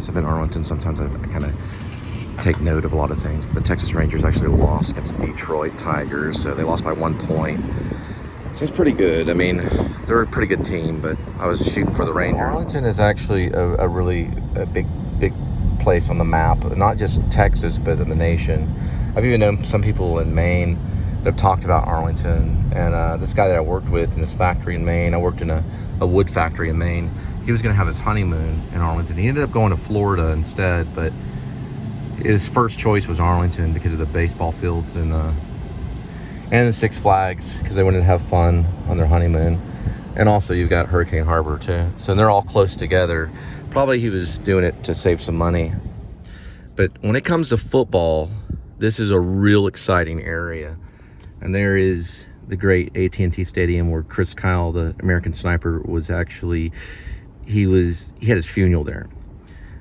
since I've been in Arlington, sometimes I kind of take note of a lot of things. The Texas Rangers actually lost against Detroit Tigers, so they lost by 1 point. So it's pretty good. I mean, they're a pretty good team, but I was shooting for the Rangers. Arlington is actually a really big place on the map, not just Texas, but in the nation. I've even known some people in Maine that have talked about Arlington, and this guy that I worked with in this factory in Maine, I worked in a wood factory in Maine. He was going to have his honeymoon in Arlington. He ended up going to Florida instead, but his first choice was Arlington because of the baseball fields and the Six Flags, because they wanted to have fun on their honeymoon. And also you've got Hurricane Harbor too. So they're all close together. Probably he was doing it to save some money. But when it comes to football, this is a real exciting area. And there is the great AT&T Stadium where Chris Kyle, the American Sniper, was actually, he had his funeral there.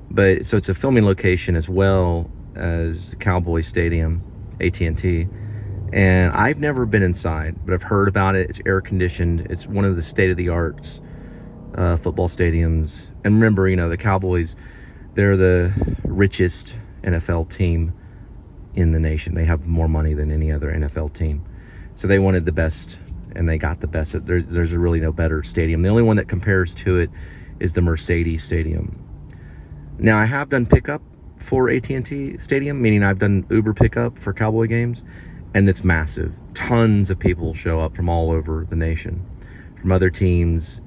But so it's a filming location as well as the Cowboy Stadium, AT&T. And I've never been inside, but I've heard about it. It's air conditioned. It's one of the state-of-the-art football stadiums. And remember, you know, the Cowboys, they're the richest NFL team in the nation. They have more money than any other NFL team. So they wanted the best, and they got the best. There's really no better stadium. The only one that compares to it is the Mercedes Stadium. Now, I have done pickup for AT&T Stadium, meaning I've done Uber pickup for Cowboy games, and it's massive. Tons of people show up from all over the nation, from other teams.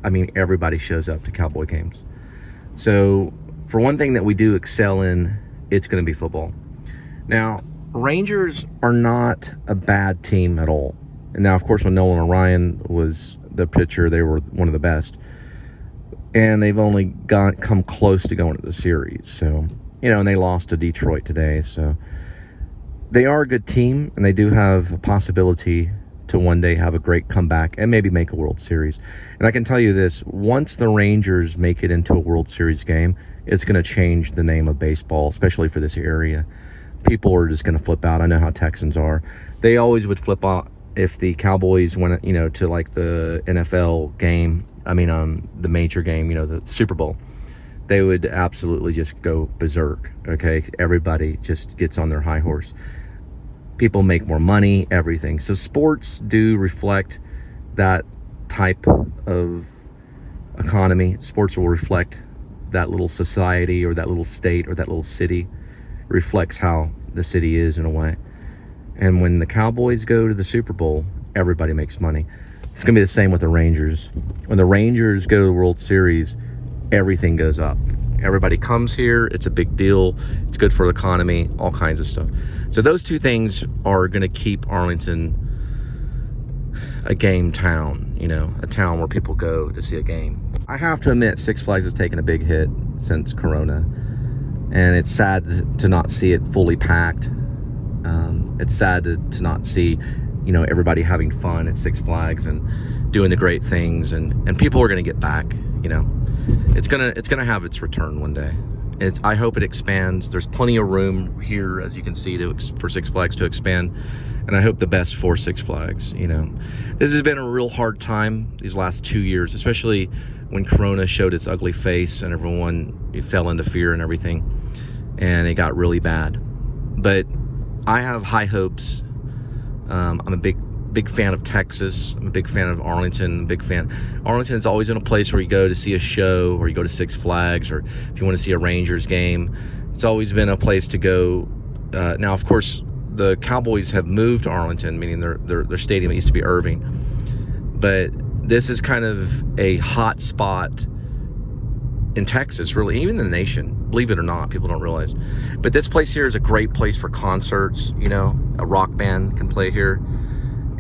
I mean, everybody shows up to Cowboy games. So for one thing that we do excel in, it's going to be football. Now, Rangers are not a bad team at all. And now, of course, when Nolan Ryan was the pitcher, they were one of the best. And they've only come close to going to the series. So, you know, and they lost to Detroit today. So they are a good team, and they do have a possibility to one day have a great comeback and maybe make a World Series. And I can tell you this, once the Rangers make it into a World Series game, it's going to change the name of baseball, especially for this area. People are just going to flip out. I know how Texans are. They always would flip out if the Cowboys went, you know, to like the NFL game. I mean, the major game, you know, the Super Bowl. They would absolutely just go berserk, okay? Everybody just gets on their high horse. People make more money, everything. So sports do reflect that type of economy. Sports will reflect that little society or that little state or that little city. It reflects how the city is in a way. And when the Cowboys go to the Super Bowl, everybody makes money. It's going to be the same with the Rangers. When the Rangers go to the World Series, everything goes up. Everybody comes here. It's a big deal. It's good for the economy, all kinds of stuff. So those two things are going to keep Arlington a game town, you know, a town where people go to see a game. I have to admit, Six Flags has taken a big hit since Corona. And it's sad to not see it fully packed. It's sad to not see, you know, everybody having fun at Six Flags and doing the great things, and people are going to get back. You know, it's gonna have its return one day. I hope it expands. There's plenty of room here, as you can see, for Six Flags to expand, and I hope the best for Six Flags. You know, this has been a real hard time these last 2 years, especially when Corona showed its ugly face and everyone fell into fear and everything, and it got really bad. But I have high hopes. I'm a big fan of Texas. I'm a big fan of Arlington. Arlington's always been a place where you go to see a show, or you go to Six Flags, or if you want to see a Rangers game. It's always been a place to go. Now, of course, the Cowboys have moved to Arlington, meaning their stadium. It used to be Irving. But this is kind of a hot spot in Texas, really, even in the nation. Believe it or not, people don't realize. But this place here is a great place for concerts. You know, a rock band can play here.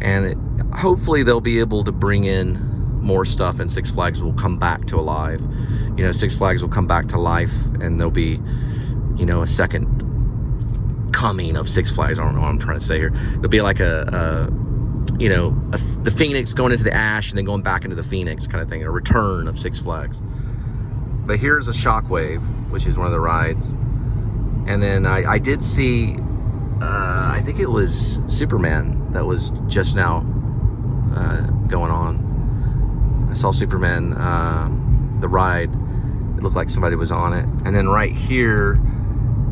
And hopefully they'll be able to bring in more stuff, and Six Flags will come back to alive. You know, Six Flags will come back to life, and there'll be, you know, a second coming of Six Flags. I don't know what I'm trying to say here. It'll be like the Phoenix going into the ash and then going back into the Phoenix kind of thing, a return of Six Flags. But here's a Shockwave, which is one of the rides. And then I did see, I think it was Superman that was just now going on. I saw Superman, the ride, It looked like somebody was on it. And then right here,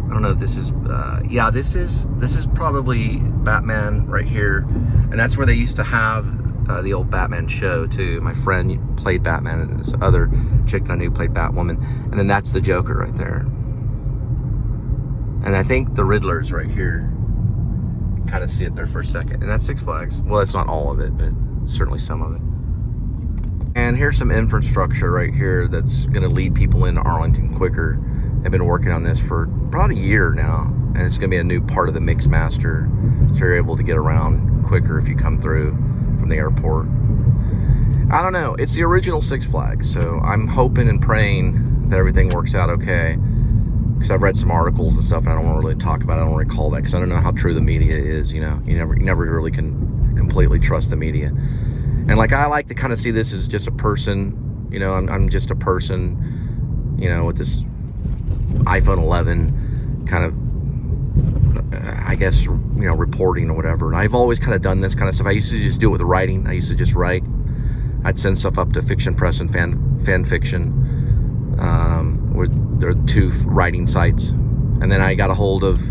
I don't know if this is, yeah, this is probably Batman right here. And that's where they used to have the old Batman show too. My friend played Batman, and this other chick that I knew played Batwoman. And then that's the Joker right there. And I think the Riddler's right here. Kind of see it there for a second. And that's Six Flags. Well, it's not all of it, but certainly some of it. And here's some infrastructure right here that's going to lead people into Arlington quicker. They've been working on this for about a year now, and it's going to be a new part of the Mixmaster, so you're able to get around quicker if you come through from the airport. I don't know. It's the original Six Flags, so I'm hoping and praying that everything works out okay, because I've read some articles and stuff, and I don't want to really talk about it. I don't want to call that, because I don't know how true the media is. You know, you never really can completely trust the media. And like, I like to kind of see this as just a person, you know, I'm just a person, you know, with this iPhone 11 kind of, I guess, you know, reporting or whatever. And I've always kind of done this kind of stuff. I used to just do it with writing. I used to just write. I'd send stuff up to Fiction Press and fan Fiction, where there are two writing sites. And then I got a hold of,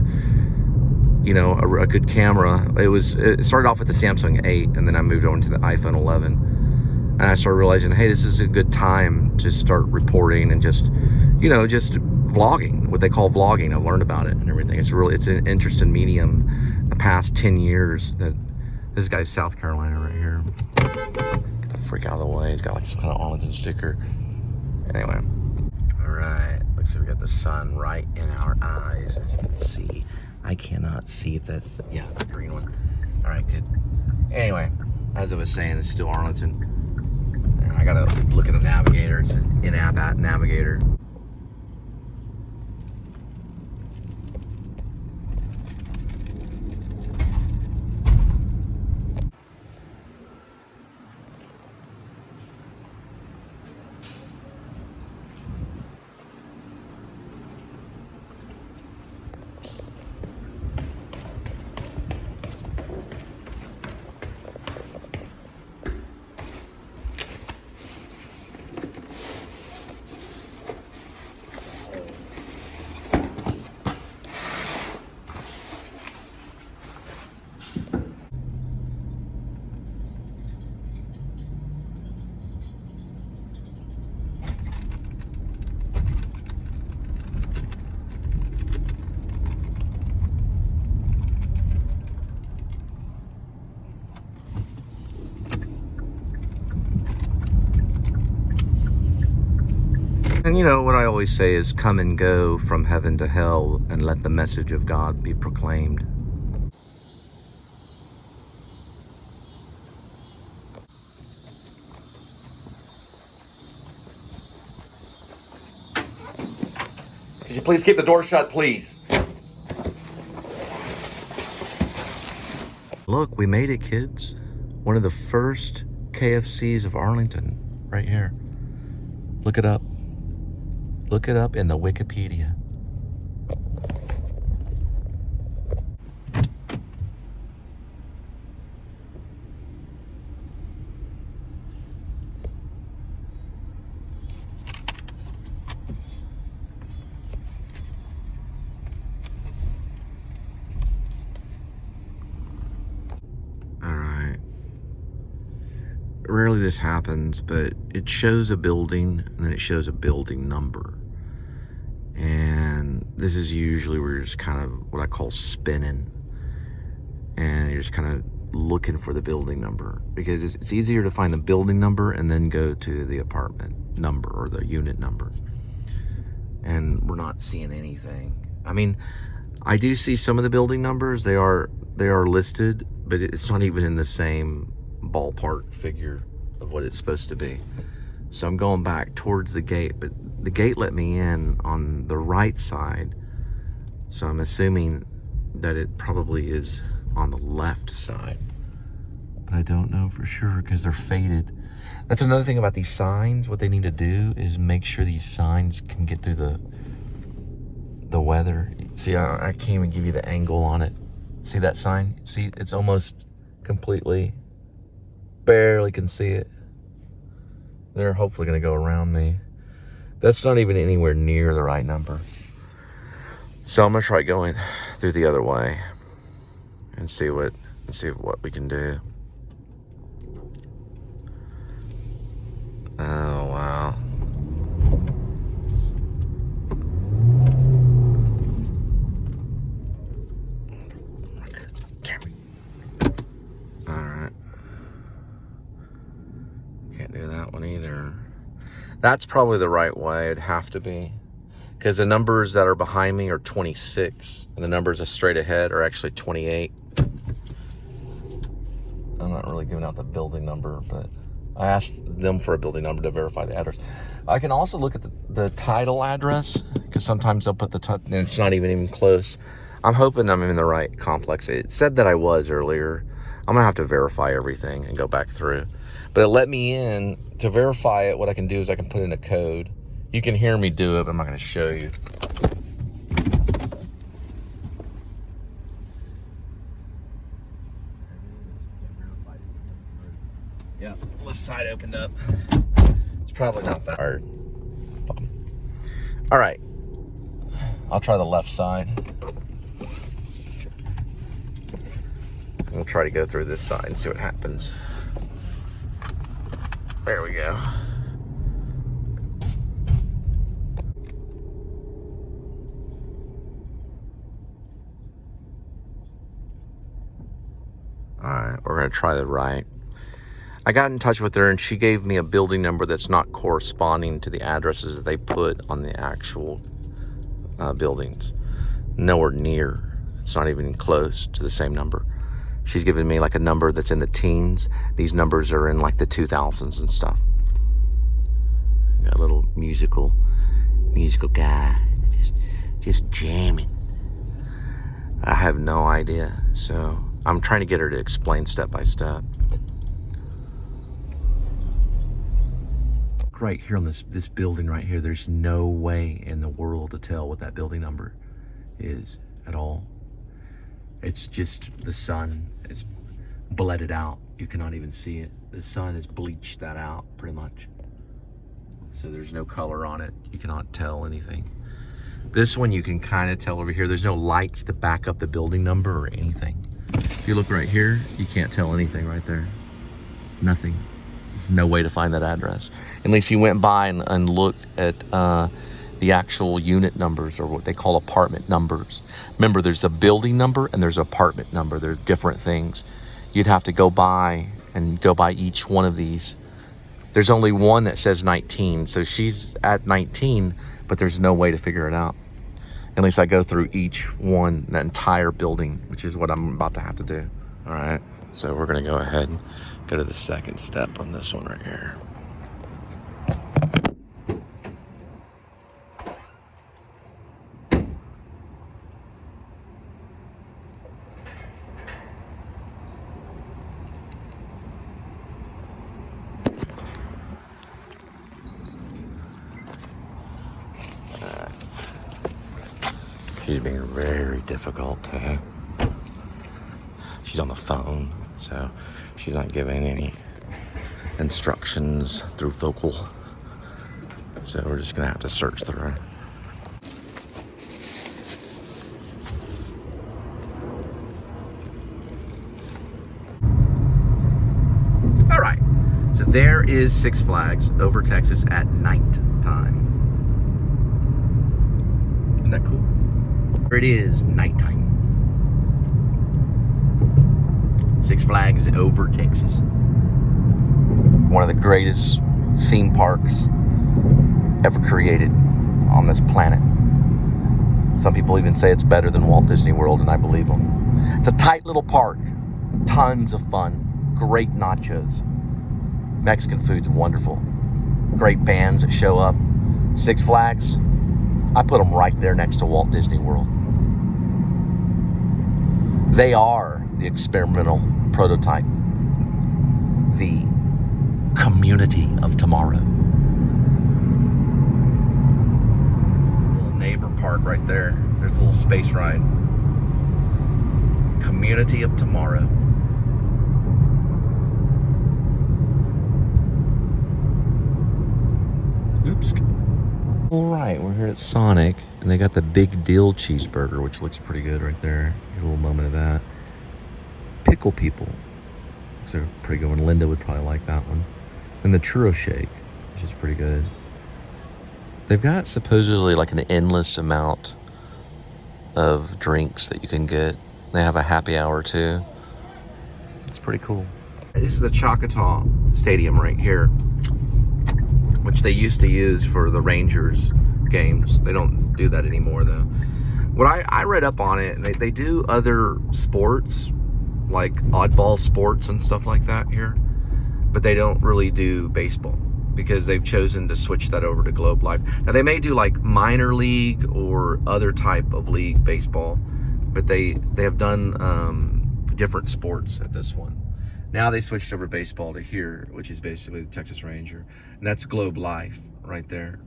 you know, a good camera. It started off with the Samsung 8, and then I moved on to the iPhone 11. And I started realizing, hey, this is a good time to start reporting and just, you know, just vlogging, what they call vlogging. I've learned about it and everything. It's an interesting medium. The past 10 years that this guy's South Carolina right here. Get the freak out of the way. He's got like some kind of Arlington sticker. Anyway. All right. Looks like we got the sun right in our eyes, as you can see. I cannot see if that's, yeah, it's a green one. All right, good. Anyway, as I was saying, it's still Arlington. And I gotta look at the navigator. It's an in-app navigator. And you know, what I always say is, come and go from heaven to hell, and let the message of God be proclaimed. Could you please keep the door shut, please? Look, we made it, kids. One of the first KFCs of Arlington, right here. Look it up. Look it up in the Wikipedia. Rarely this happens, but it shows a building and then it shows a building number. And this is usually where you're just kind of what I call spinning. And you're just kind of looking for the building number, because it's easier to find the building number and then go to the apartment number or the unit number. And we're not seeing anything. I mean, I do see some of the building numbers. They are listed, but it's not even in the same ballpark figure of what it's supposed to be. So I'm going back towards the gate, but the gate let me in on the right side, so I'm assuming that it probably is on the left side, but I don't know for sure because they're faded. That's another thing about these signs. What they need to do is make sure these signs can get through the weather. See, I can't even give you the angle on it. See that sign? See, it's almost completely, barely can see it. They're hopefully going to go around me. That's not even anywhere near the right number. So I'm gonna try going through the other way and see what we can do. Oh wow. Alright. Can't do that one either. That's probably the right way. It'd have to be. Because the numbers that are behind me are 26. And the numbers that straight ahead are actually 28. I'm not really giving out the building number, but I asked them for a building number to verify the address. I can also look at the title address, because sometimes they'll put and it's not even close. I'm hoping I'm in the right complex. It said that I was earlier. I'm gonna have to verify everything and go back through. But it let me in. To verify it, what I can do is I can put in a code. You can hear me do it, but I'm not gonna show you. Yeah, left side opened up. It's probably not that hard. All right, I'll try the left side. We'll try to go through this side and see what happens. There we go. All right, we're gonna try the right. I got in touch with her and she gave me a building number that's not corresponding to the addresses that they put on the actual buildings. Nowhere near. It's not even close to the same number. She's given me like a number that's in the teens. These numbers are in like the 2000s and stuff. Got a little musical guy, just jamming. I have no idea. So I'm trying to get her to explain step by step. Right here on this building right here, there's no way in the world to tell what that building number is at all. It's just the sun is bled out. You cannot even see it. The sun has bleached that out pretty much. So there's no color on it. You cannot tell anything. This one you can kind of tell over here. There's no lights to back up the building number or anything. If you look right here, you can't tell anything right there. Nothing. There's no way to find that address. Unless you went by and looked at the actual unit numbers, or what they call apartment numbers. Remember, there's a building number and there's an apartment number. They're different things. You'd have to go by each one of these. There's only one that says 19, so she's at 19, but there's no way to figure it out. Unless I go through each one, that entire building, which is what I'm about to have to do. All right, so we're gonna go ahead and go to the second step on this one right here. She's being very difficult to. She's on the phone, so she's not giving any instructions through vocal. So we're just gonna have to search through her. All right, so there is Six Flags over Texas at night time. Isn't that cool? It is nighttime. Six Flags over Texas. One of the greatest theme parks ever created on this planet. Some people even say it's better than Walt Disney World, and I believe them. It's a tight little park. Tons of fun. Great nachos. Mexican food's wonderful. Great bands that show up. Six Flags, I put them right there next to Walt Disney World. They are the experimental prototype, the community of tomorrow. Little neighbor park right there. There's a little space ride. Community of tomorrow. Oops. All right, we're here at Sonic, and they got the Big Deal cheeseburger, which looks pretty good right there. Get a little moment of that. Pickle People. Looks like a pretty good one. Linda would probably like that one. And the churro shake, which is pretty good. They've got supposedly like an endless amount of drinks that you can get. They have a happy hour too. It's pretty cool. This is the Choctaw Stadium right here, which they used to use for the Rangers games. They don't do that anymore though. What I read up on it, and they do other sports, like oddball sports and stuff like that here, but they don't really do baseball because they've chosen to switch that over to Globelife. Now they may do like minor league or other type of league baseball, but they have done different sports at this one. Now they switched over baseball to here, which is basically the Texas Ranger. And that's Globelife right there.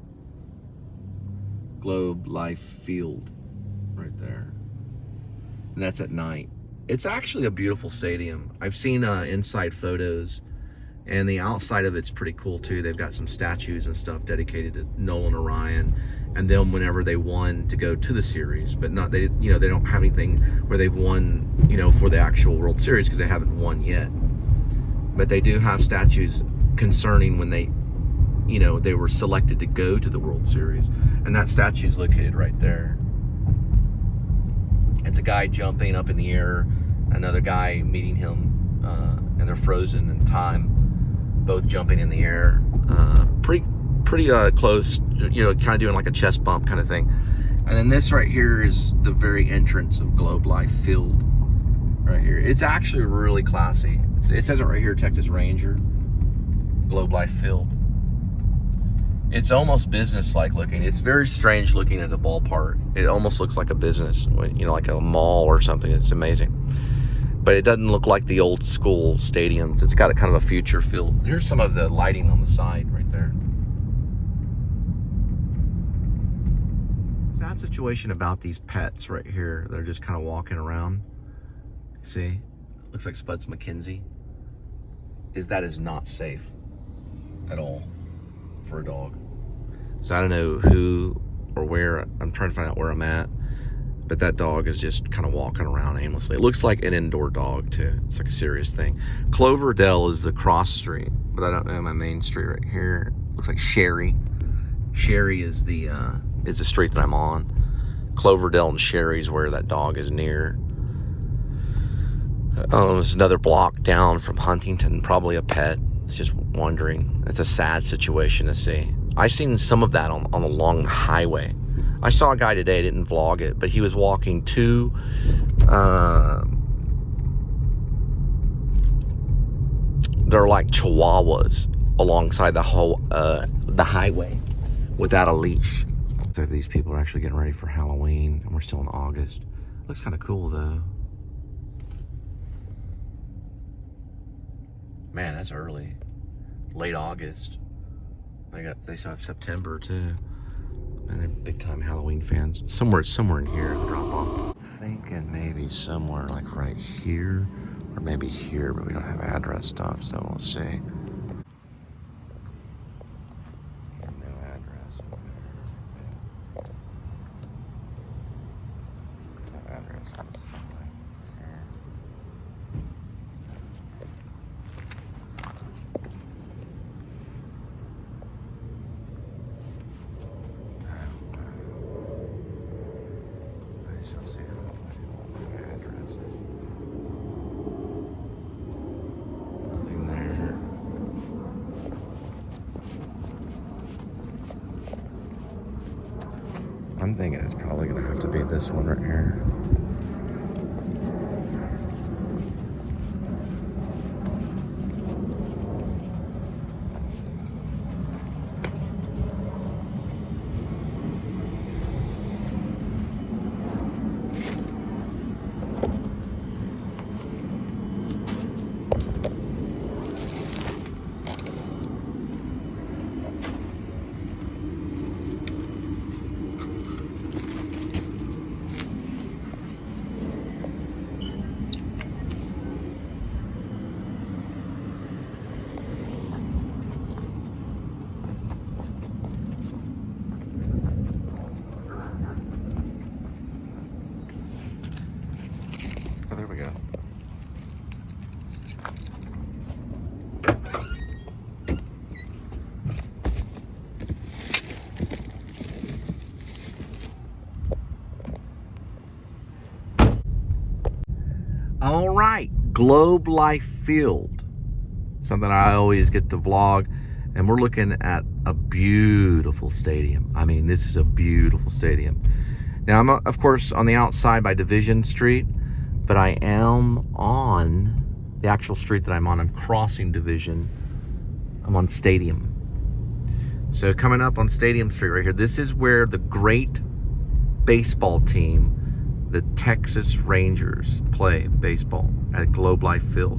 Globelife Field right there. And that's at night. It's actually a beautiful stadium. I've seen inside photos, and the outside of it's pretty cool too. They've got some statues and stuff dedicated to Nolan Orion and them whenever they won to go to the series, but not they don't have anything where they've won, for the actual World Series because they haven't won yet. But they do have statues concerning when they were selected to go to the World Series. And that statue's located right there. It's a guy jumping up in the air, another guy meeting him, and they're frozen in time, both jumping in the air. Pretty close, kind of doing like a chest bump kind of thing. And then this right here is the very entrance of Globelife Field. Right here. It's actually really classy. It says it right here, Texas Ranger, Globelife Field. It's almost business-like looking. It's very strange looking as a ballpark. It almost looks like a business, like a mall or something. It's amazing. But it doesn't look like the old school stadiums. It's got a kind of a future feel. Here's some of the lighting on the side right there. Sad situation about these pets right here. They're just kind of walking around. See, looks like Spuds McKenzie. That is not safe at all for a dog. So I don't know who or where. I'm trying to find out where I'm at, but that dog is just kind of walking around aimlessly. It looks like an indoor dog too. It's like a serious thing. Cloverdale is the cross street, but I don't know my main street right here. Looks like Sherry. Sherry is the street that I'm on. Cloverdale and Sherry's where that dog is near. It's another block down from Huntington, probably a pet. It's just wandering. It's a sad situation to see. I've seen some of that on a long highway. I saw a guy today, didn't vlog it, but he was walking to they're like chihuahuas alongside the whole the highway without a leash. So these people are actually getting ready for Halloween, and we're still in August. Looks kind of cool though. Man, that's early. Late August. They still have September too. And they're big time Halloween fans. Somewhere in here, drop off. Thinking maybe somewhere like right here, or maybe here, but we don't have address stuff, so we'll see. No address over there. No address on the side. I'm thinking it's probably going to have to be this one right here. right, Globelife Field. Something I always get to vlog. And we're looking at a beautiful stadium. I mean, this is a beautiful stadium. Now, I'm, of course, on the outside by Division Street, but I am on the actual street that I'm on. I'm crossing Division. I'm on Stadium. So coming up on Stadium Street right here, this is where the great baseball team, the Texas Rangers, play baseball at Globelife Field.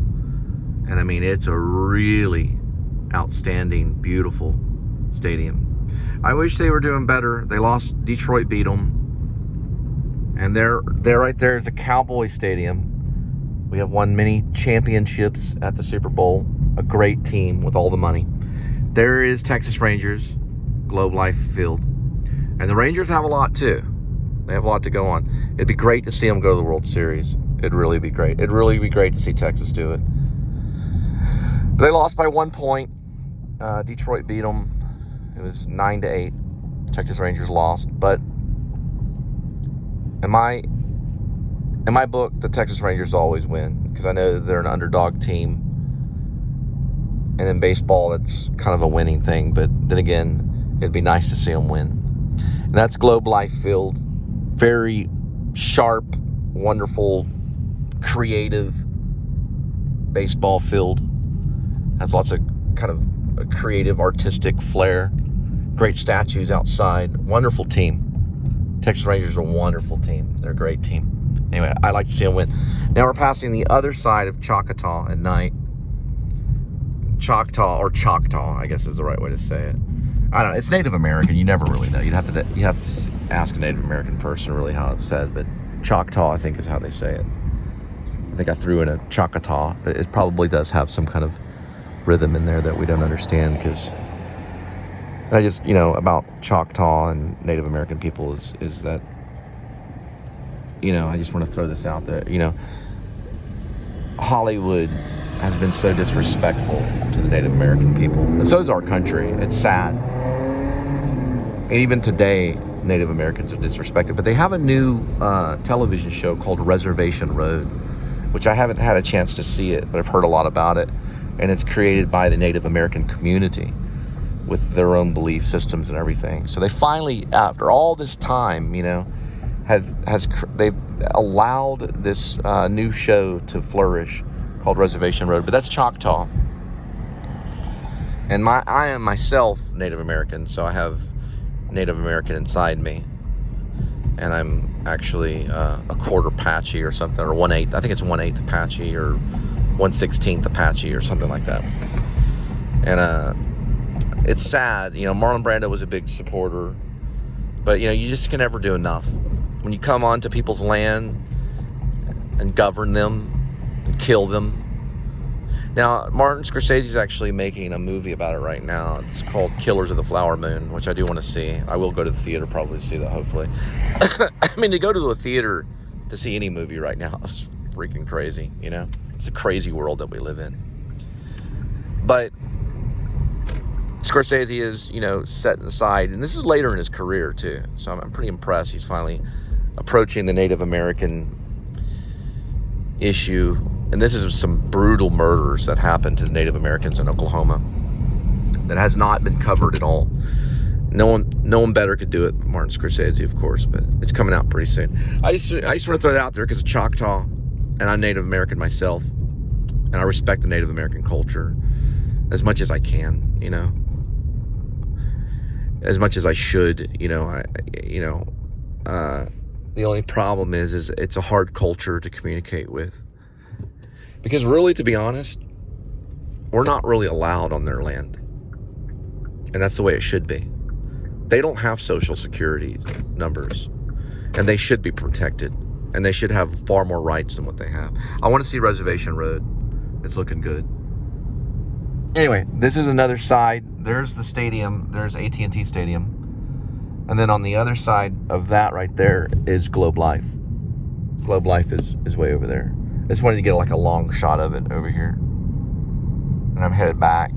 And I mean, it's a really outstanding, beautiful stadium. I wish they were doing better. They lost. Detroit beat them. And there right there is a Cowboy Stadium. We have won many championships at the Super Bowl. A great team with all the money. There is Texas Rangers, Globelife Field. And the Rangers have a lot too. They have a lot to go on. It'd be great to see them go to the World Series. It'd really be great. It'd really be great to see Texas do it. But they lost by 1 point. Detroit beat them. It was 9-8. Texas Rangers lost. But in my book, the Texas Rangers always win, because I know that they're an underdog team. And in baseball, that's kind of a winning thing. But then again, it'd be nice to see them win. And that's Globelife Field. Very sharp, wonderful, creative baseball field. Has lots of kind of a creative, artistic flair. Great statues outside. Wonderful team. Texas Rangers are a wonderful team. They're a great team. Anyway, I like to see them win. Now we're passing the other side of Choctaw at night. Choctaw, I guess is the right way to say it. I don't know. It's Native American. You never really know. You have to ask a Native American person really how it's said. But Choctaw, I think, is how they say it. I think I threw in a Choctaw, but it probably does have some kind of rhythm in there that we don't understand, because I just, about Choctaw and Native American people is that, I just want to throw this out there. Hollywood has been so disrespectful to the Native American people. And so is our country. It's sad. And even today, Native Americans are disrespected. But they have a new television show called Reservation Road, which I haven't had a chance to see it, but I've heard a lot about it. And it's created by the Native American community with their own belief systems and everything. So they finally, after all this time, they've allowed this new show to flourish called Reservation Road. But that's Choctaw. And I am myself Native American, so I have Native American inside me. And I'm actually a quarter Apache or something, or 1/8. I think it's 1/8 Apache or 1/16 Apache or something like that. And it's sad. Marlon Brando was a big supporter, but you just can never do enough. When you come onto people's land and govern them and kill them. Now, Martin Scorsese's actually making a movie about it right now. It's called Killers of the Flower Moon, which I do want to see. I will go to the theater probably to see that, hopefully. I mean, to go to the theater to see any movie right now is freaking crazy, It's a crazy world that we live in. But Scorsese is, setting aside, and this is later in his career, too. So I'm pretty impressed. He's finally approaching the Native American issue. And this is some brutal murders that happened to the Native Americans in Oklahoma that has not been covered at all. No one better could do it. Martin Scorsese, of course, but it's coming out pretty soon. I just want to throw that out there because of Choctaw, and I'm Native American myself, and I respect the Native American culture as much as I can, as much as I should, the only problem is it's a hard culture to communicate with. Because really, to be honest, we're not really allowed on their land. And that's the way it should be. They don't have social security numbers. And they should be protected. And they should have far more rights than what they have. I want to see Reservation Road. It's looking good. Anyway, this is another side. There's the stadium. There's AT&T Stadium. And then on the other side of that right there is Globelife. Globelife is way over there. I just wanted to get like a long shot of it over here. And I'm headed back.